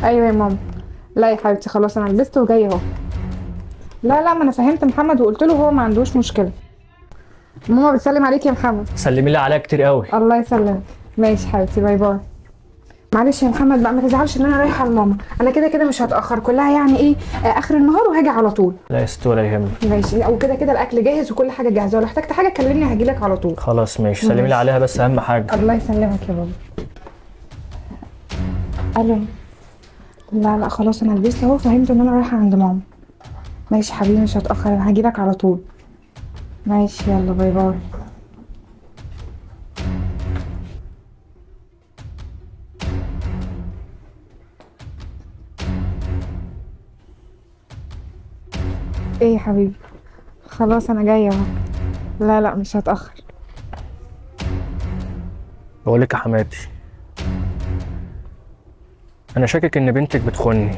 ايوه يا ماما. لا يا حبيبتي خلاص انا لبست وجايه اهو. لا ما انا فهمت محمد وقلت له هو ما عندوش مشكله. ماما بتسلم عليك يا محمد. سلمي لي عليها كتير قوي. الله يسلمك. ماشي حبيبتي، باي باي. معلش يا محمد بقى ما تزعلش ان انا رايحه لماما، انا كده كده مش هتاخر، كلها يعني ايه اخر النهار وهاجي على طول. لا يا ست ولا يهمك. ماشي، او كده كده الاكل جاهز وكل حاجه جاهزه، ولو احتجت حاجه كلمني هجيلك على طول. خلاص ماشي، سلمي لي ماشي. عليها بس اهم حاجه. الله يسلمك يا بابا. الو. لا خلاص انا لبست اهو، فهمت ان انا رايحه عند ماما. ماشي حبيبي مش هتاخر، انا هجيلك على طول. ماشي يلا باي باي. ايه يا حبيبي؟ خلاص انا جايه اهو. لا مش هتاخر. بقول لك يا حماتي، انا شاكك ان بنتك بتخوني،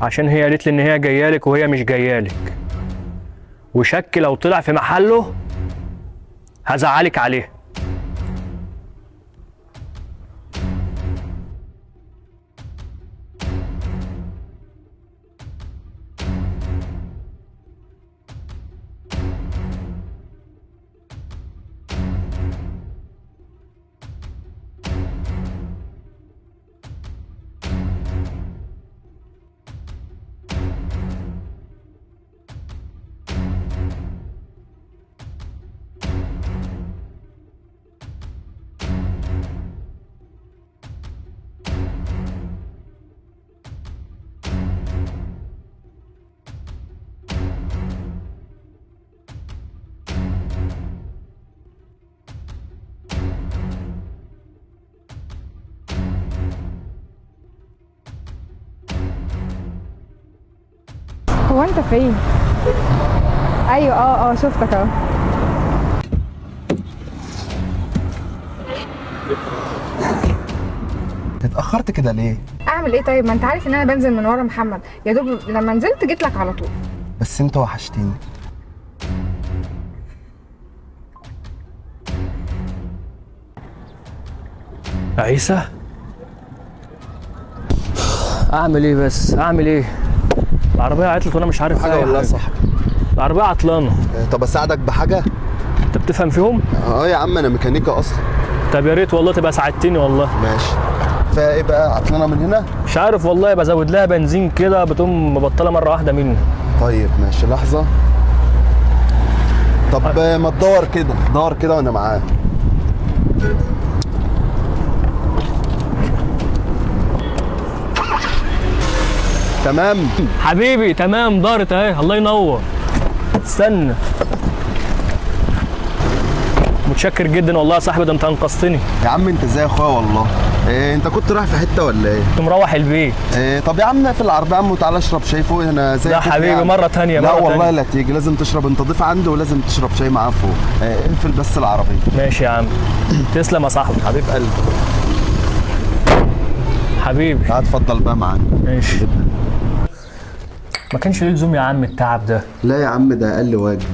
عشان هي قالت لي ان هي جايالك وهي مش جايالك، وشك لو طلع في محله هزعلك عليه. هو انت فين؟ ايوه شفتك اهو. اتأخرت كده ليه؟ اعمل ايه طيب؟ ما انت عارف ان انا بنزل من ورا محمد، يا دوب لما نزلت جيت لك على طول. بس انت وحشتيني. عيسى، اعمل ايه بس اعمل ايه؟ العربيه عطلت وانا مش عارف حاجة أي والله حاجة. صح. العربيه عطلانه. طب اساعدك بحاجة؟ انت بتفهم فيهم؟ اه يا عم انا ميكانيكا اصلا. طب يا ريت والله تبقى ساعدتني والله. ماشي. فيها ايه بقى؟ عطلانة من هنا؟ مش عارف والله، بزود لها بنزين كده بتقوم مبطله مره واحده مني. طيب ماشي لحظة. طب ما تدور كده، دور كده وانا معاك. تمام. حبيبي تمام، دارت اهي، الله ينور. استنى. متشكر جدا والله يا صاحبي، ده انت انقذتني. يا عم انت ازاي يا اخويا والله؟ إيه انت كنت رايح في حتة ولا ايه؟ كنت مروح البيت. إيه طب يا عم في العربية يا عم وتعالى اشرب شاي فوق هنا زي لا كده حبيبي يعني. مرة تانية لا مرة والله تانية. لا تيجي، لازم تشرب، انت ضيف عندي ولازم تشرب شاي معاه فوق. اقفل بس العربية. ماشي يا عم. تسلم يا صاحبي. حبيب قلبي. حبيبي. تعال اتفضل بقى معانا. ماشي. ما كانش ليه لزوم يا عم التعب ده. لا يا عم ده اقل واجب.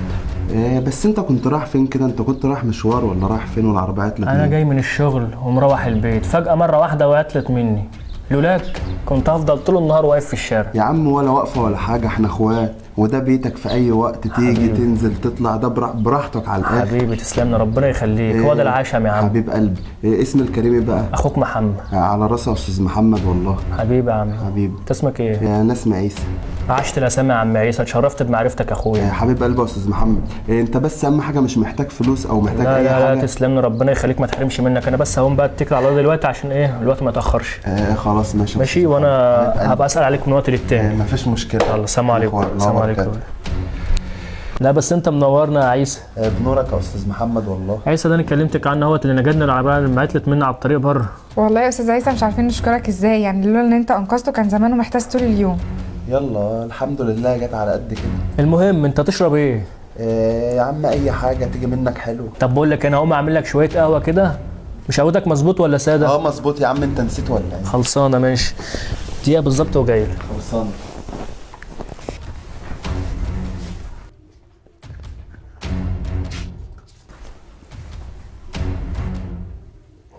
بس انت كنت رايح فين كده؟ انت كنت رايح مشوار ولا رايح فين والعربية عطلت انا منك؟ جاي من الشغل ومروح البيت، فجأة مرة واحدة وعطلت مني. لولاك كنت هفضل طول النهار واقف في الشارع. يا عم ولا واقفة ولا حاجة، احنا اخوات وده بيتك، في اي وقت تيجي حبيبي. تنزل تطلع، ده براحتك على الاخر. حبيبي تسلمنا، ربنا يخليك. هو ده العشم يا عم. حبيب قلبي. اسم الكريمي بقى؟ اخوك محمد. على راسي يا استاذ محمد والله. حبيبي يا عم. حبيبي. انت اسمك ايه؟ يا نسمة عيسى. عشت الاسامي يا عم عيسى، اتشرفت بمعرفتك يا اخويا. حبيب قلبي يا استاذ محمد. انت بس اهم حاجة مش محتاج فلوس او محتاج لا اي لا حاجة. لا تسلمني، ربنا يخليك، ما تحرمش منك. انا بس هقوم بقى اتكل على الله دلوقتي عشان ايه الوقت ما يتاخرش. خلاص ماشي. ماشي، وانا هبقى اسال عليك من وقت للتاني. مفيش مشكلة. يلا السلام عليكم. الله السلام عليكم. وبركاته. لا بس انت منورنا يا عيسى. بنورك يا استاذ محمد والله. عيسى ده انا كلمتك عنه اهوت، اللي نجدنا العربيه اللي عطلت مني على الطريق بره. والله يا استاذ عيسى مش عارفين نشكرك ازاي، يعني لولا ان انت انقذته كان زمانه محتاس طول اليوم. يلا الحمد لله جت على قد كده. المهم انت تشرب ايه؟ يا عم اي حاجة تيجي منك حلو. طب بقول لك انا هقوم اعمل لك شويه قهوه كده. مش قهوتك مظبوط ولا ساده؟ مظبوط يا عم، انت نسيت ولا ايه؟ خلصانه ماشي. دقيقه بالظبط وجاي لك. خلصان.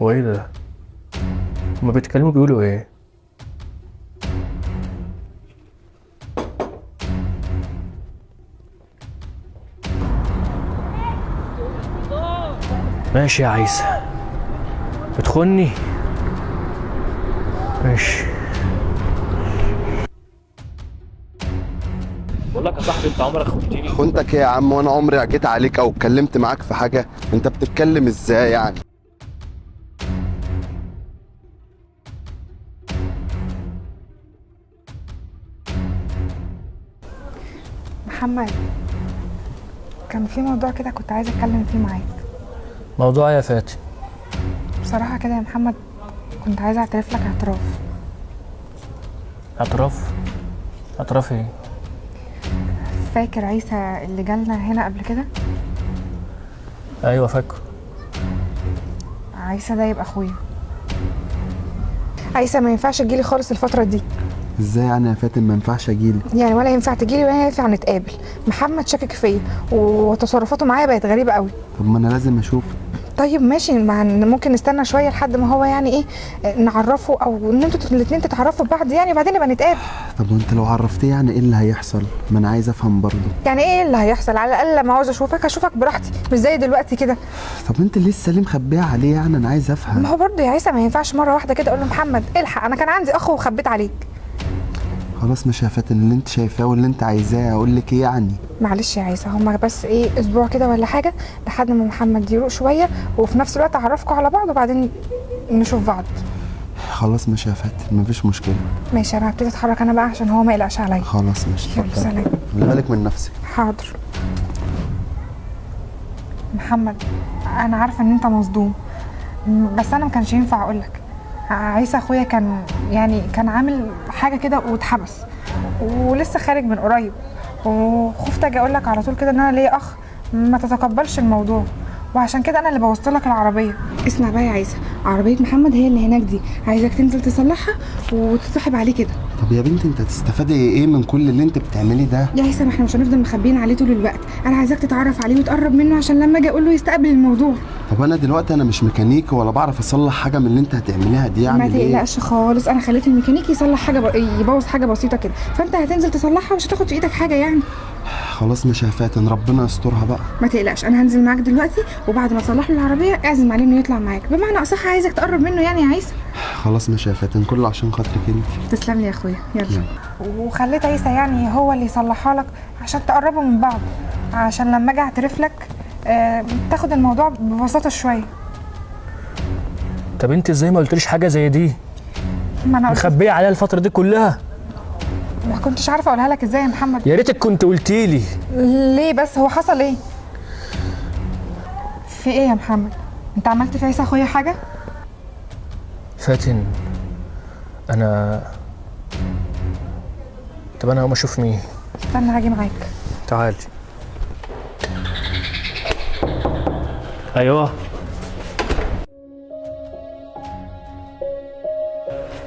هو ايه ده؟ هما بيتكلموا بيقولوا ايه؟ ماشي يا عيسى، بتخوني؟ ماشي. بقول لك يا صاحبي انت عمرك خنتني؟ خنتك ايه يا عم؟ وانا عمري جيت عليك او اتكلمت معاك في حاجه؟ انت بتتكلم ازاي يعني؟ محمد، كان في موضوع كده كنت عايزه اتكلم فيه معاك. موضوع يا فاتن؟ بصراحه كده يا محمد، كنت عايزه اعترف لك اعتراف. اعتراف؟ اعتراف ايه؟ فاكر عيسى اللي جالنا هنا قبل كده؟ ايوه فاكر. عيسى ده يبقى اخويا. عيسى ما ينفعش تجيلي خالص الفتره دي. ازاي يعني يا فاتن ما ينفعش اجيلي؟ يعني ولا ينفع تجيلي ولا ينفع نتقابل. محمد شاكك فيا وتصرفاته معايا بقت غريبه قوي. طب ما انا لازم اشوف. طيب ماشي، ممكن نستنى شويه لحد ما هو يعني ايه، نعرفه او ان انتوا الاتنين تتعرفوا ببعض يعني، وبعدين نبقى نتقابل. طب وانت لو عرفتيه يعني ايه اللي هيحصل؟ ما انا عايز افهم برضه. يعني ايه اللي هيحصل؟ على الاقل لما عاوز اشوفك هشوفك براحتي، مش زي دلوقتي كده. طب انت لسه ليه مخبيه عليه يعني؟ انا عايز افهم. ما هو برضه يا عيسى ما ينفعش مره واحده كده اقول له محمد الحق انا كان عندي اخ وخبيت عليك. خلاص ماشي يا فاتن، اللي انت شايفاه واللي انت عايزاه اقول لك ايه يعني؟ معلش يا عيسى، هما بس ايه اسبوع كده ولا حاجه لحد ما محمد يروق شويه، وفي نفس الوقت اعرفكم على بعض وبعدين نشوف بعض. خلاص ماشي يا فاتن، مفيش مشكله. ماشي، انا هبتدي اتحرك انا بقى عشان هو ما يقلقش عليا. خلاص ماشي، يلا اتفضل. سلام. خلي بالك من نفسك. حاضر. محمد، انا عارفه ان انت مصدوم، بس انا ما كانش ينفع اقول لك. عيسى اخويا كان عامل حاجه كده واتحبس، ولسه خارج من قريب، وخفت اجي اقول لك على طول كده ان انا ليا اخ ما تتقبلش الموضوع، وعشان كده انا اللي بوظت لك العربيه. اسمع بقى يا عيسى، عربيه محمد هي اللي هناك دي، عايزك تنزل تصلحها وتتصاحب عليه كده. طب يا بنتي انت هتستفادي ايه من كل اللي انت بتعمليه ده؟ يا عيسى ما احنا مش هنفضل مخبيين عليه طول الوقت، انا عايزاك تتعرف عليه وتقرب منه عشان لما اجي اقول له يستقبل الموضوع. طب انا دلوقتي انا مش ميكانيكي ولا بعرف اصلح حاجه من اللي انت هتعمليها دي، ما اعمل ايه؟ تقلقش خالص، انا خليت الميكانيكي يصلح حاجه يبوظ حاجه بسيطه كده، فانت هتنزل تصلحها ومش هتاخد في ايدك حاجه يعني. خلاص ماشي يا فاتن، ربنا يسترها بقى. ما تقلقش، انا هنزل معاك دلوقتي، وبعد ما تصلح له العربيه اعزم عليه انه يطلع معاك، بمعنى اصح عايزك تقرب منه يعني يا عيسى. خلاص ماشي يا فاتن، كله عشان خاطرك انت. تسلم لي يا اخويا، يلا. وخليت عيسى يعني هو اللي يصلحها لك عشان تقربوا من بعض، عشان لما اجي اعترف لك تاخد الموضوع ببساطه شويه. طب انت ازاي ما قلتليش حاجه زي دي؟ ما انا مخبيه عليا الفتره دي كلها. ما كنتش عارفه اقولها لك ازاي يا محمد. يا ريتك كنت قلتيلي. ليه بس؟ هو حصل ايه؟ في ايه يا محمد؟ انت عملت في عيسى اخويا حاجه؟ فاتن، انا طب انا هقوم اشوف مين. استنى هاجي معاك. تعالي. ايوه.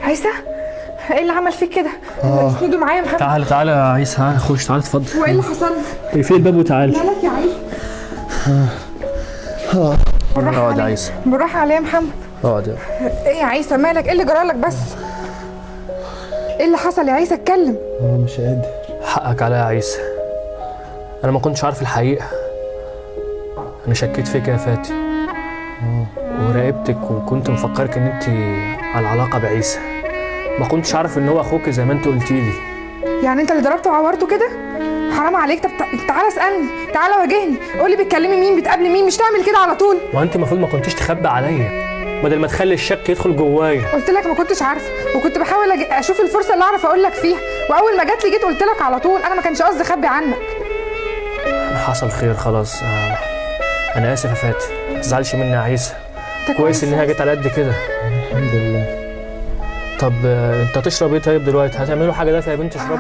عيسى، ايه اللي عمل فيك كده؟ اسنده معايا يا محمد. تعالى يا عيسى، ها خش، تعالى اتفضل. وايه اللي حصل؟ اقفلي الباب وتعالي. مالك يا عيسى؟ اقعد يا عيسى. بالراحه عليا يا محمد. اقعد. ايه يا عيسى مالك؟ ايه اللي جرالك بس؟ ايه اللي حصل يا عيسى؟ اتكلم. انا مش قادر. حقك عليا يا عيسى، انا ما كنتش عارف الحقيقه، انا شكيت فيك يا فاتن وراقبتك، وكنت مفكرك ان انت على علاقه بعيسى، ما كنتش عارف ان هو اخوك زي ما انت قلتيلي. يعني انت اللي ضربته وعورته كده؟ حرام عليك. طب تعالى اسالني، تعالى واجهني، قولي بتكلمي مين، بتقابلي مين، مش تعمل كده على طول. وانت المفروض ما كنتش تخبي عليا بدل ما تخلي الشك يدخل جوايا. قلت لك ما كنتش عارفه، وكنت بحاول اشوف الفرصه اللي اعرف اقول لك فيها، واول ما جات لي جيت قلت لك على طول، انا ما كانش قصدي اخبي عنك. حصل خير خلاص. انا اسف يا فاتن، ما تزعلش مني يا عيسى، كويس ان هي جت على قد كده. الحمد لله. طب انت هتشرب ايه طيب دلوقتي؟ هتعملوا حاجه دافيه يا بنت تشرب؟